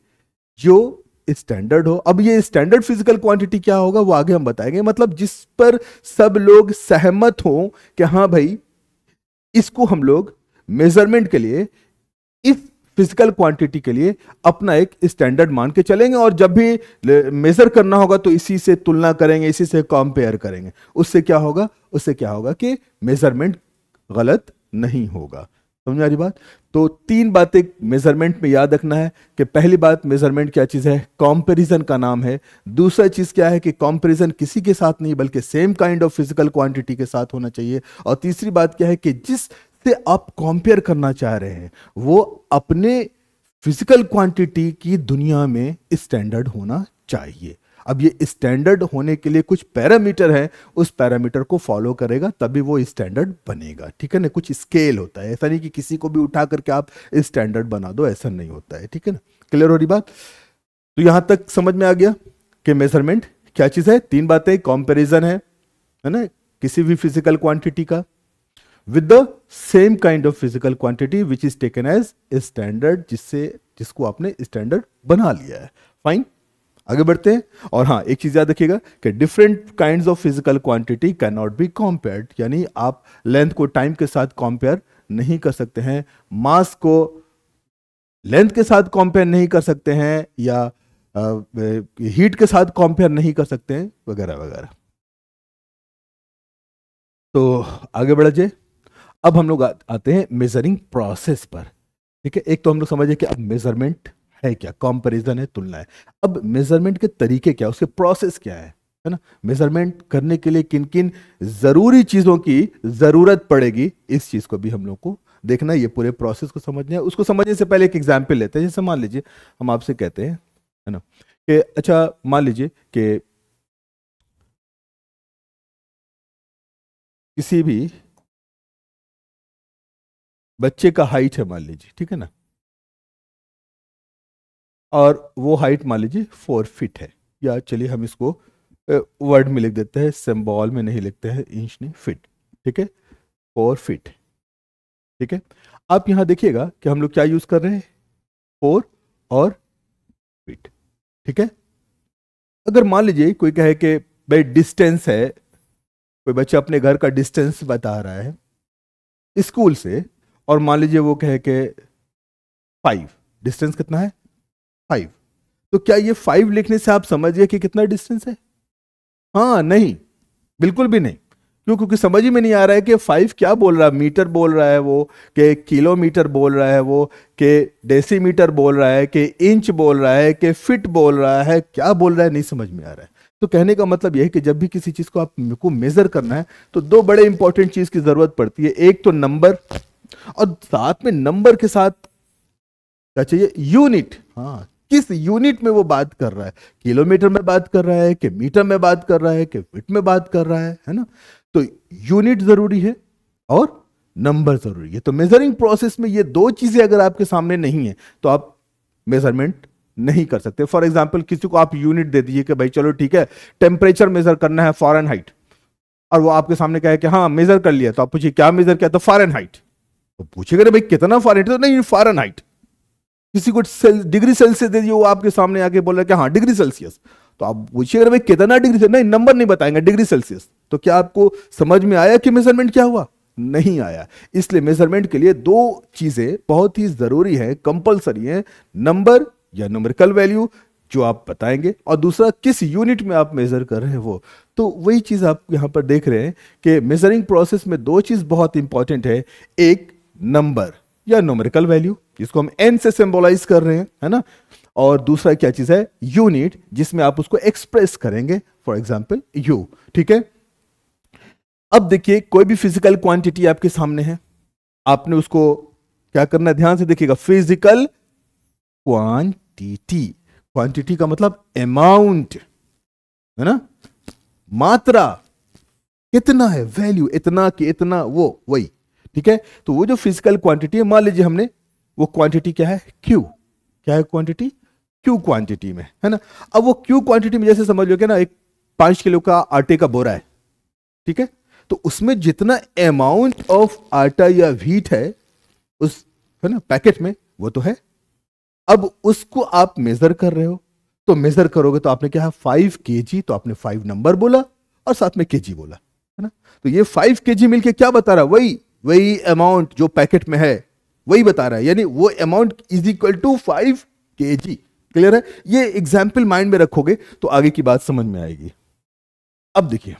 जो स्टैंडर्ड हो। अब ये स्टैंडर्ड फिजिकल क्वांटिटी क्या होगा वो आगे हम बताएंगे, मतलब जिस पर सब लोग सहमत हों कि हाँ भाई इसको हम लोग मेजरमेंट के लिए, इस फिजिकल क्वांटिटी के लिए अपना एक स्टैंडर्ड मान के चलेंगे, और जब भी मेजर करना होगा तो इसी से तुलना करेंगे, इसी से कंपेयर करेंगे। उससे क्या होगा, उससे क्या होगा कि मेजरमेंट गलत नहीं होगा। समझ आ रही बात? तो 3 बातें मेजरमेंट में याद रखना है कि पहली बात, मेजरमेंट क्या चीज है, कंपैरिजन का नाम है। दूसरा चीज क्या है कि कंपैरिजन किसी के साथ नहीं बल्कि same kind of physical quantity के साथ होना चाहिए। और तीसरी बात क्या है कि जिस से आप कंपेयर करना चाह रहे हैं वो अपने फिजिकल क्वांटिटी की दुनिया में स्टैंडर्ड होना चाहिए। अब ये स्टैंडर्ड होने के लिए कुछ पैरामीटर है, उस पैरामीटर को फॉलो करेगा तभी वो स्टैंडर्ड बनेगा। ठीक है ना, कुछ स्केल होता है, ऐसा नहीं कि किसी को भी उठा करके आप स्टैंडर्ड बना दो, ऐसा नहीं होता है। ठीक है ना, क्लियर हो रही बात? तो यहां तक समझ में आ गया कि मेजरमेंट क्या चीज है। 3 बातें, कंपैरिजन है ना, किसी भी फिजिकल क्वांटिटी का with the same kind of physical quantity which is taken as standard, जिसको आपने स्टैंडर्ड बना लिया है। फाइन, आगे बढ़ते हैं। और हाँ, एक चीज याद रखिएगा कि different kinds of physical quantity can not be compared, यानी आप लेंथ को टाइम के साथ कंपेयर नहीं कर सकते हैं, मास को लेंथ के साथ कंपेयर नहीं कर सकते हैं, या हीट के साथ कंपेयर नहीं कर सकते हैं, वगैरह वगैरह। तो आगे बढ़ा जाए। अब हम लोग आते हैं मेजरिंग प्रोसेस पर। ठीक है, एक तो हम लोग समझे कि अब मेजरमेंट है क्या, कंपैरिजन है, तुलना है। अब मेजरमेंट के तरीके क्या, उसके प्रोसेस क्या है। है ना। मेजरमेंट करने के लिए किन किन जरूरी चीजों की जरूरत पड़ेगी, इस चीज को भी हम लोग को देखना है। ये पूरे प्रोसेस को समझना है। उसको समझने से पहले एक एग्जाम्पल लेते हैं। जैसे मान लीजिए हम आपसे कहते हैं, है ना, कि अच्छा मान लीजिए कि किसी भी बच्चे का हाइट है मान लीजिए, ठीक है ना, और वो हाइट मान लीजिए 4 फीट है, या चलिए हम इसको वर्ड में लिख देते हैं, सिंबल में नहीं लिखते हैं, इंच नहीं, फीट, ठीक है, 4 फीट, ठीक है। आप यहां देखिएगा कि हम लोग क्या यूज कर रहे हैं, 4 और फीट, ठीक है। अगर मान लीजिए कोई कहे कि भाई डिस्टेंस है, कोई बच्चा अपने घर का डिस्टेंस बता रहा है स्कूल से, और मान लीजिए वो कहे कि 5, डिस्टेंस कितना है 5, तो क्या ये 5 लिखने से आप समझ गए कि कितना डिस्टेंस है? हाँ नहीं, बिल्कुल भी नहीं। क्यों? क्योंकि समझ ही में नहीं आ रहा है कि 5 क्या बोल रहा है, मीटर बोल रहा है वो, कि किलोमीटर बोल रहा है वो, कि डेसीमीटर बोल रहा है, कि इंच बोल रहा है, कि फिट बोल रहा है, क्या बोल रहा है नहीं समझ में आ रहा है। तो कहने का मतलब यह है कि जब भी किसी चीज को आपको मेजर करना है तो 2 बड़े इंपॉर्टेंट चीज की जरूरत पड़ती है। एक तो नंबर, और साथ में नंबर के साथ क्या चाहिए, यूनिट। हाँ, किस यूनिट में वो बात कर रहा है, किलोमीटर में बात कर रहा है, कि मीटर में बात कर रहा है, कि फीट में बात कर रहा है ना। तो यूनिट जरूरी है और नंबर जरूरी है। तो मेजरिंग प्रोसेस में ये 2 चीजें अगर आपके सामने नहीं है तो आप मेजरमेंट नहीं कर सकते। फॉर एग्जाम्पल किसी को आप यूनिट दे दीजिए कि भाई चलो ठीक है, टेम्परेचर मेजर करना है फ़ारेनहाइट, और वो आपके सामने कहे कि हाँ मेजर कर लिया, तो आप पूछिए क्या मेजर किया, तो फ़ारेनहाइट। तो पूछेगा भाई कितना फ़ारेनहाइट, तो नहीं फ़ारेनहाइट। किसी को डिग्री सेल्सियस दे दिए, वो आपके सामने आके बोल रहा है कि हाँ डिग्री सेल्सियस, तो आप पूछिएगा भाई कितना डिग्री सेल्सियस, नहीं नंबर नहीं बताएंगे, डिग्री सेल्सियस। तो क्या आपको समझ में आया कि मेजरमेंट क्या हुआ? नहीं आया। इसलिए मेजरमेंट के लिए 2 चीजें बहुत ही जरूरी है, कंपलसरी है, नंबर या न्यूमेरिकल वैल्यू जो आप बताएंगे, और दूसरा किस यूनिट में आप मेजर कर रहे हैं वो। तो वही चीज आप यहां पर देख रहे हैं कि मेजरिंग प्रोसेस में 2 चीज बहुत इंपॉर्टेंट है, एक नंबर या न्यूमेरिकल वैल्यू जिसको हम एन से सिंबलाइज कर रहे हैं, है ना, और दूसरा क्या चीज है, यूनिट, जिसमें आप उसको एक्सप्रेस करेंगे, फॉर एग्जांपल यू, ठीक है। अब देखिए कोई भी फिजिकल क्वांटिटी आपके सामने है, आपने उसको क्या करना है, ध्यान से देखिएगा, फिजिकल क्वांटिटी, क्वांटिटी का मतलब अमाउंट, है ना, मात्रा, कितना है, वैल्यू, इतना कि इतना, वो वही, ठीक है। तो वो जो फिजिकल क्वांटिटी है, मान लीजिए हमने वो क्वांटिटी क्या है, क्यू, क्या है क्वांटिटी, क्यू क्वांटिटी में, है ना। अब वो क्यू क्वांटिटी में जैसे समझ लो कि ना एक 5 किलो का आटे का बोरा है, ठीक है, तो उसमें जितना अमाउंट ऑफ आटा या व्हीट है उस, है ना, पैकेट में, वो तो है। अब उसको आप मेजर कर रहे हो, तो मेजर करोगे तो आपने क्या है 5 kg, तो आपने 5 नंबर बोला और साथ में केजी बोला, है ना। तो ये 5 kg मिलके क्या बता रहा है, वही वही अमाउंट जो पैकेट में है वही बता रहा है, यानी वो amount is equal to 5 kg। Clear है? ये एग्जाम्पल माइंड में रखोगे तो आगे की बात समझ में आएगी। अब देखिए,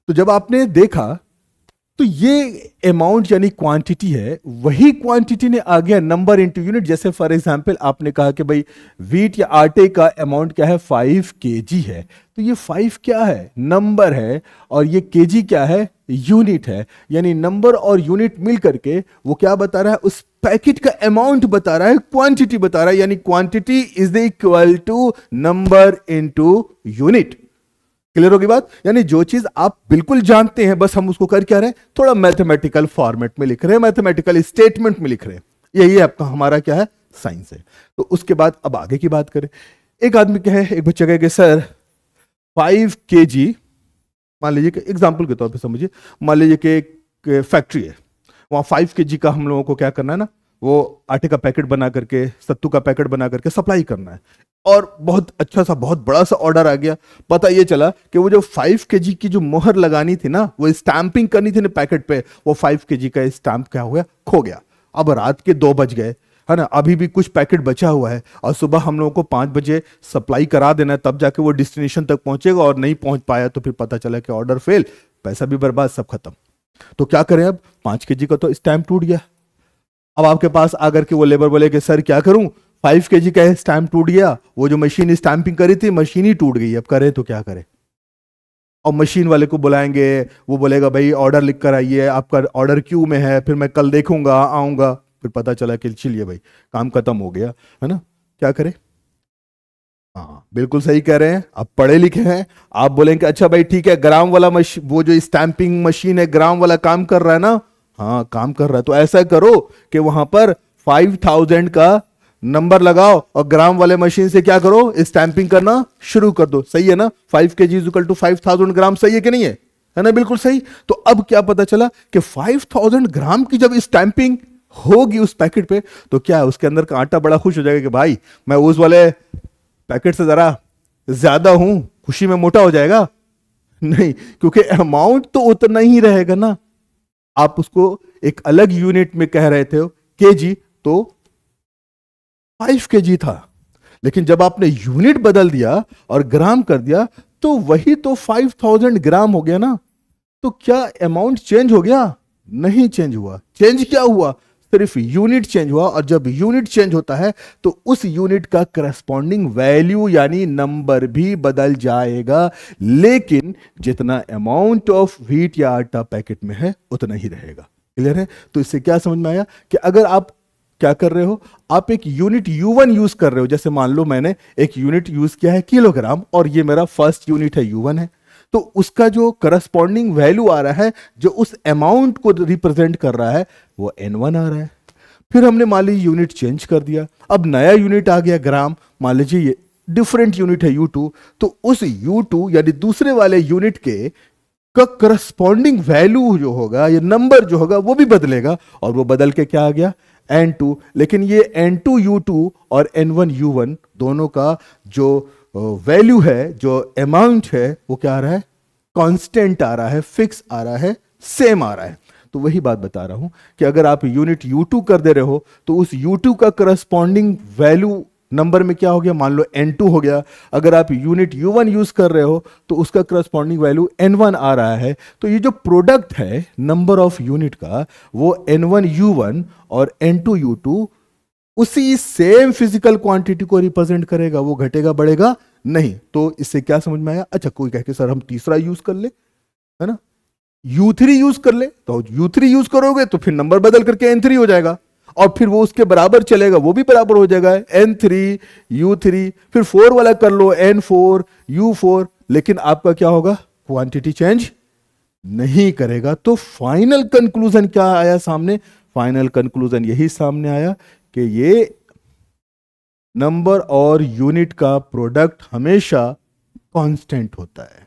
तो जब आपने देखा तो ये अमाउंट यानी क्वांटिटी है, वही क्वांटिटी ने आ गया नंबर इनटू यूनिट। जैसे फॉर एग्जांपल आपने कहा कि भाई व्हीट या आटे का अमाउंट क्या है, 5 kg है, तो ये 5 क्या है, नंबर है, और ये kg क्या है, यूनिट है। यानी नंबर और यूनिट मिल करके वो क्या बता रहा है, उस पैकेट का अमाउंट बता रहा है, क्वांटिटी बता रहा है, यानी quantity is equal to number into unit. Clear होगी बात? यानी जो चीज आप बिल्कुल जानते हैं, बस हम उसको कर क्या रहे हैं, थोड़ा मैथमेटिकल फॉर्मेट में लिख रहे हैं, मैथमेटिकल स्टेटमेंट में लिख रहे हैं। यही आपका हमारा क्या है, साइंस है। तो उसके बाद अब आगे की बात करें। एक आदमी क्या है, एक बच्चा कहे सर 5 kg, मान लीजिए कि एग्जाम्पल के तौर पर समझिए, मान लीजिए कि एक फैक्ट्री है, वहां 5 kg का हम लोगों को क्या करना है ना, वो आटे का पैकेट बना करके, सत्तू का पैकेट बना करके सप्लाई करना है। और बहुत अच्छा सा, बहुत बड़ा सा ऑर्डर आ गया। पता ये चला कि वो जो 5 kg की जो मोहर लगानी थी ना, वो स्टैंपिंग करनी थी ना पैकेट पे, वो 5 kg का स्टैंप क्या हो गया, खो गया। अब रात के 2 बज गए, है ना, अभी भी कुछ पैकेट बचा हुआ है, और सुबह हम लोगों को 5 बजे सप्लाई करा देना है, तब जाके वो डेस्टिनेशन तक पहुंचेगा, और नहीं पहुंच पाया तो फिर पता चला कि ऑर्डर फेल, पैसा भी बर्बाद, सब खत्म। तो क्या करें अब, 5 kg का तो स्टैंप टूट गया। अब आपके पास आकर के वो लेबर बोले कि सर क्या करूं, 5 kg का स्टैंप टूट गया, वो जो मशीन स्टैंपिंग करी थी मशीन ही टूट गई, अब करें तो क्या करें। और मशीन वाले को बुलाएंगे, वो बोलेगा भाई ऑर्डर लिख कर आइए, आपका ऑर्डर क्यू में है, फिर मैं कल देखूंगा आऊंगा, फिर पता चला कि चलिए भाई काम खत्म हो गया, है ना, क्या करें। हाँ बिल्कुल सही कह रहे हैं, आप पढ़े लिखे हैं। आप बोलेंगे अच्छा भाई ठीक है, ग्राम वाला मशीन, वो जो स्टैंपिंग मशीन है ग्राम वाला काम कर रहा है ना, हाँ काम कर रहा है, तो ऐसा करो कि वहां पर 5000 का नंबर लगाओ और ग्राम वाले मशीन से क्या करो, स्टैंपिंग करना शुरू कर दो। सही है ना, 5 kg इक्वल टू 5000 ग्राम, सही है कि नहीं है ना, बिल्कुल सही। तो अब क्या पता चला कि 5000 ग्राम की जब स्टैंपिंग होगी उस पैकेट पे, तो क्या है, उसके अंदर का आटा बड़ा खुश हो जाएगा कि भाई मैं उस वाले पैकेट से जरा ज्यादा हूं, खुशी में मोटा हो जाएगा, नहीं, क्योंकि अमाउंट तो उतना ही रहेगा ना। आप उसको एक अलग यूनिट में कह रहे थे केजी, तो 5 kg था, लेकिन जब आपने यूनिट बदल दिया और ग्राम कर दिया, तो वही तो 5000 ग्राम हो गया ना। तो क्या अमाउंट चेंज हो गया? नहीं चेंज हुआ। चेंज क्या हुआ? सिर्फ यूनिट चेंज हुआ, और जब यूनिट चेंज होता है तो उस यूनिट का करस्पॉन्डिंग वैल्यू यानी नंबर भी बदल जाएगा, लेकिन जितना अमाउंट ऑफ व्हीट या आटा पैकेट में है उतना ही रहेगा। क्लियर है? तो इससे क्या समझ में आया कि अगर आप क्या कर रहे हो, आप एक यूनिट U1 यूज कर रहे हो, जैसे मान लो मैंने एक यूनिट यूज किया है किलोग्राम, और ये मेरा फर्स्ट यूनिट है U1 है, तो उसका जो करस्पॉन्डिंग वैल्यू आ रहा है, जो उस अमाउंट को रिप्रेजेंट कर रहा है, वो N1 आ रहा है। फिर हमने मान लीजिए यूनिट चेंज कर दिया, अब नया यूनिट आ गया ग्राम, मान लीजिए ये डिफरेंट यूनिट है U2, तो उस U2 यानी दूसरे वाले यूनिट के का करस्पॉन्डिंग वैल्यू जो होगा, ये नंबर जो होगा, वो भी बदलेगा, और वो बदल के क्या आ गया, N2। लेकिन ये N2U2 और N1U1 दोनों का जो वैल्यू है, जो अमाउंट है, वो क्या आ रहा है, कांस्टेंट आ रहा है, फिक्स आ रहा है, सेम आ रहा है। तो वही बात बता रहा हूं कि अगर आप यूनिट U2 कर दे रहे हो, तो उस U2 का करस्पॉन्डिंग वैल्यू नंबर में क्या हो गया, मान लो N2 हो गया। अगर आप यूनिट U1 यूज कर रहे हो, तो उसका करस्पॉन्डिंग वैल्यू N1 आ रहा है। तो ये जो प्रोडक्ट है नंबर ऑफ यूनिट का, वो N1U1 और N2U2 उसी सेम फिजिकल क्वांटिटी को रिप्रेजेंट करेगा, वो घटेगा बढ़ेगा नहीं। तो इससे क्या समझ में आया? अच्छा, कोई कह के सर हम तीसरा यूज कर ले, है ना, U3 यूज कर ले, तो U3 यूज करोगे तो फिर नंबर बदल करके N3 हो जाएगा, और फिर वो उसके बराबर चलेगा, वो भी बराबर हो जाएगा N3 U3। फिर 4 वाला कर लो, N4 U4, लेकिन आपका क्या होगा, क्वांटिटी चेंज नहीं करेगा। तो फाइनल कंक्लूजन क्या आया सामने? फाइनल कंक्लूजन यही सामने आया कि ये नंबर और यूनिट का प्रोडक्ट हमेशा कांस्टेंट होता है।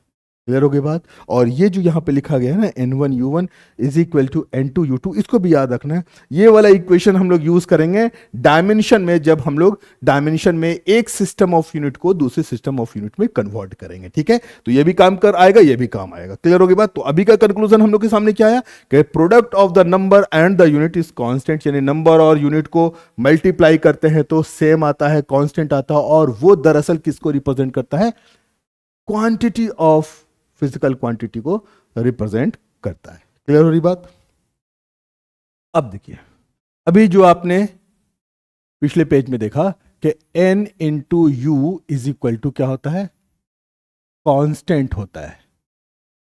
क्लियर हो गई बात? और ये जो यहां पे लिखा गया है ना, N1U1 is equal to N2U2, इसको भी याद रखना है। ये वाला इक्वेशन हम लोग यूज करेंगे डायमेंशन में, जब हम लोग डायमेंशन में एक सिस्टम ऑफ यूनिट को दूसरे सिस्टम ऑफ यूनिट में कन्वर्ट करेंगे। ठीक है, तो ये भी काम कर आएगा, ये भी काम आएगा। क्लियर हो गई बात? तो अभी का कंक्लूजन हम लोग के सामने क्या आया कि product of the number and the unit is constant, यानी नंबर और यूनिट को मल्टीप्लाई करते हैं तो सेम आता है, कॉन्स्टेंट आता है, और वो दरअसल किसको रिप्रेजेंट करता है, क्वांटिटी ऑफ फिजिकल क्वांटिटी को रिप्रेजेंट करता है। क्लियर हो रही बात? अब देखिए, अभी जो आपने पिछले पेज में देखा कि N into u is equal to क्या होता है, कांस्टेंट होता है।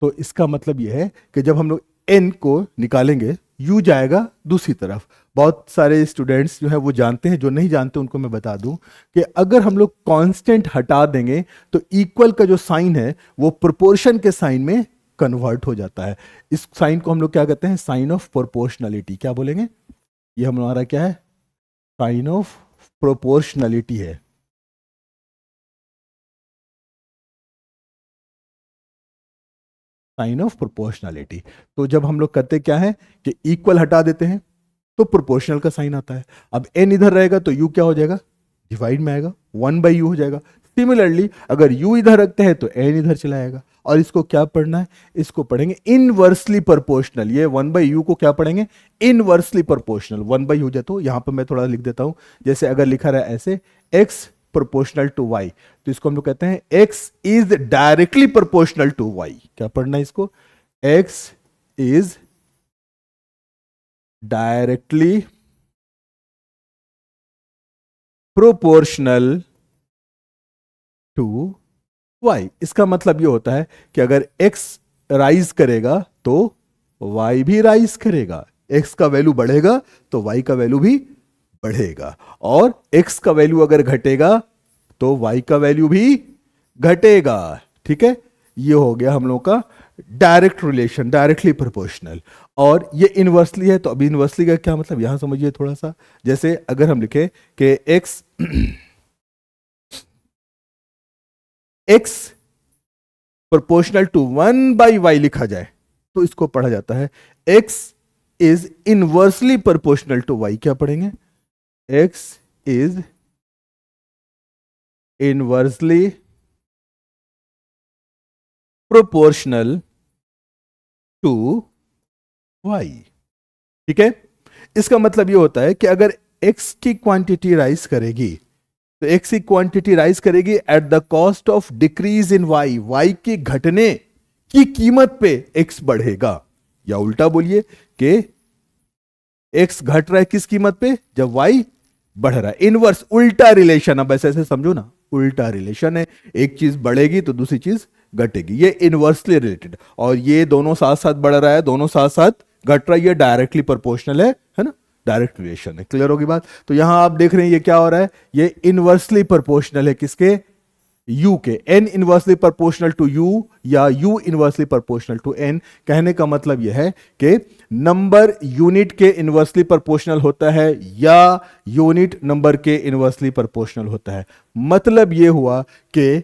तो इसका मतलब यह है कि जब हम लोग N को निकालेंगे, U जाएगा दूसरी तरफ। बहुत सारे स्टूडेंट्स जो है वो जानते हैं, जो नहीं जानते उनको मैं बता दूं कि अगर हम लोग कांस्टेंट हटा देंगे तो इक्वल का जो साइन है वो प्रोपोर्शन के साइन में कन्वर्ट हो जाता है। इस साइन को हम लोग क्या कहते हैं, साइन ऑफ प्रोपोर्शनलिटी। क्या बोलेंगे? ये हमारा क्या है, साइन ऑफ प्रोपोर्शनलिटी है। Sign of proportionality. तो जब हम लोग करते क्या है कि इक्वल हटा देते हैं तो प्रोपोर्शनल का साइन आता है। अब n इधर रहेगा तो u क्या हो जाएगा, डिवाइड में आएगा, 1/u हो जाएगा। सिमिलरली अगर u इधर रखते हैं तो n इधर चला आएगा। और इसको क्या पढ़ना है, इसको पढ़ेंगे इनवर्सली प्रोपोर्शनल। ये 1/u को क्या पढ़ेंगे, इनवर्सली प्रोपोर्शनल। 1/u जाए तो यहां पर मैं थोड़ा लिख देता हूं, जैसे अगर लिखा रहा है ऐसे x प्रोपोर्शनल टू y, तो इसको हम लोग कहते हैं x is directly proportional to y। क्या पढ़ना है इसको, x is directly proportional to y। इसका मतलब ये होता है कि अगर x राइज करेगा तो y भी राइज करेगा, x का वैल्यू बढ़ेगा तो y का वैल्यू भी बढ़ेगा, और x का वैल्यू अगर घटेगा तो y का वैल्यू भी घटेगा। ठीक है, ये हो गया हम लोग का डायरेक्ट रिलेशन, डायरेक्टली प्रोपोर्शनल। और ये इनवर्सली है, तो अभी इनवर्सली का क्या मतलब यहां समझिए थोड़ा सा। जैसे अगर हम लिखे कि x प्रोपोर्शनल टू 1/y लिखा जाए तो इसको पढ़ा जाता है x is inversely proportional to y। क्या पढ़ेंगे? x is inversely proportional to y। ठीक है, इसका मतलब ये होता है कि अगर x की क्वांटिटी राइज करेगी तो x की क्वांटिटी राइज करेगी at the cost of decrease in y, y के घटने की कीमत पे x बढ़ेगा। या उल्टा बोलिए कि x घट रहा है किस कीमत पे? जब y बढ़ रहा है। इनवर्स, उल्टा रिलेशन। अब ऐसे ऐसे समझो ना, उल्टा रिलेशन है, एक चीज बढ़ेगी तो दूसरी चीज घटेगी, ये इनवर्सली रिलेटेड। और ये दोनों साथ साथ बढ़ रहा है, दोनों साथ साथ घट रहा है, ये डायरेक्टली प्रोपोर्शनल है ना, डायरेक्ट रिलेशन है। क्लियर होगी बात? तो यहां आप देख रहे हैं ये क्या हो रहा है, ये इनवर्सली प्रोपोर्शनल है किसके? u के। n inversely proportional to u या u inversely proportional to n। कहने का मतलब यह है कि नंबर यूनिट के इनवर्सली प्रोपोर्शनल होता है या यूनिट नंबर के इनवर्सली प्रोपोर्शनल होता है। मतलब यह हुआ कि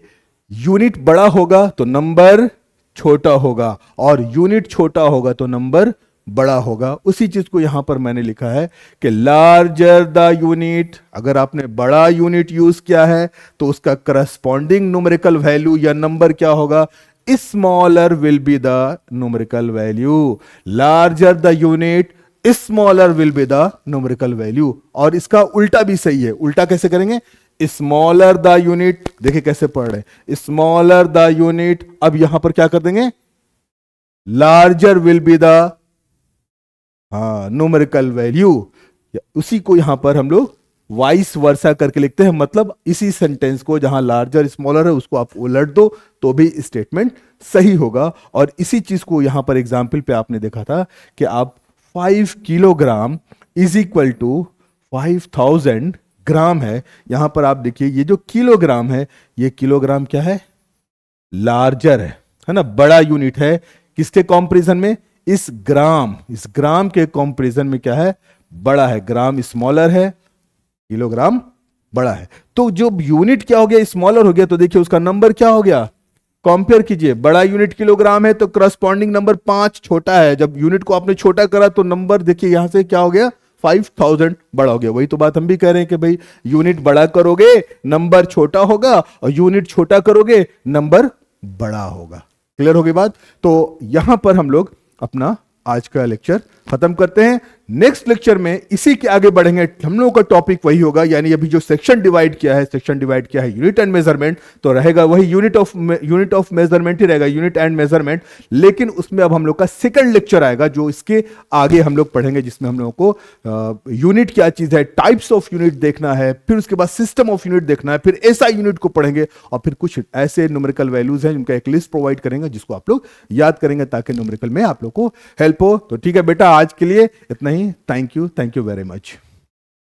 यूनिट बड़ा होगा तो नंबर छोटा होगा, और यूनिट छोटा होगा तो नंबर बड़ा होगा। उसी चीज को यहां पर मैंने लिखा है कि लार्जर द यूनिट, अगर आपने बड़ा यूनिट यूज किया है तो उसका करस्पॉन्डिंग न्यूमेरिकल वैल्यू या नंबर क्या होगा? Smaller will be the numerical value. Larger the unit, smaller will be the numerical value. और इसका उल्टा भी सही है। उल्टा कैसे करेंगे? स्मॉलर द यूनिट, देखिए कैसे पढ़ रहे हैं, स्मॉलर द यूनिट। अब यहां पर क्या कर देंगे? Larger will be the numerical value. उसी को यहां पर हम लोग वाइस वर्सा करके लिखते हैं। मतलब इसी सेंटेंस को जहां लार्जर स्मॉलर है उसको आप उलट दो तो भी स्टेटमेंट सही होगा। और इसी चीज को यहां पर एग्जाम्पल पे आपने देखा था कि आप 5 किलोग्राम इज इक्वल टू 5000 ग्राम है। यहां पर आप देखिए ये जो किलोग्राम है, ये किलोग्राम क्या है? लार्जर है ना, बड़ा यूनिट है। किसके कंपैरिजन में? इस ग्राम के कंपैरिजन में क्या है? बड़ा है। ग्राम स्मॉलर है, किलोग्राम बड़ा है। तो जो यूनिट क्या हो गया? स्मॉलर हो गया, तो देखिए उसका नंबर क्या हो गया? कंपेयर कीजिए, बड़ा यूनिट किलोग्राम है तो करस्पॉन्डिंग नंबर 5 छोटा है। जब यूनिट को आपने छोटा करा तो नंबर देखिए यहां से क्या हो गया? 5000 बड़ा हो गया। वही तो बात हम भी कह रहे हैं कि भाई यूनिट बड़ा करोगे नंबर छोटा होगा, और यूनिट छोटा करोगे नंबर बड़ा होगा। क्लियर होगी बात? तो यहां पर हम लोग अपना आज का लेक्चर खत्म करते हैं। नेक्स्ट लेक्चर में इसी के आगे बढ़ेंगे। हम लोगों का टॉपिक वही होगा, यानी अभी जो सेक्शन डिवाइड किया है यूनिट एंड मेजरमेंट, तो रहेगा वही यूनिट ऑफ मेजरमेंट ही रहेगा, यूनिट एंड मेजरमेंट। लेकिन उसमें अब हम लोग का सेकंड लेक्चर आएगा जो इसके आगे हम लोग पढ़ेंगे, जिसमें हम लोगों को यूनिट क्या चीज है, टाइप्स ऑफ यूनिट देखना है, फिर उसके बाद सिस्टम ऑफ यूनिट देखना है, फिर एसआई यूनिट को पढ़ेंगे, और फिर कुछ ऐसे न्यूमेरिकल वैल्यूज हैं जिनका एक लिस्ट प्रोवाइड करेंगे जिसको आप लोग याद करेंगे ताकि न्यूमेरिकल में आप लोग को हेल्प हो। तो ठीक है बेटा, आज के लिए इतना ही। Thank you very much.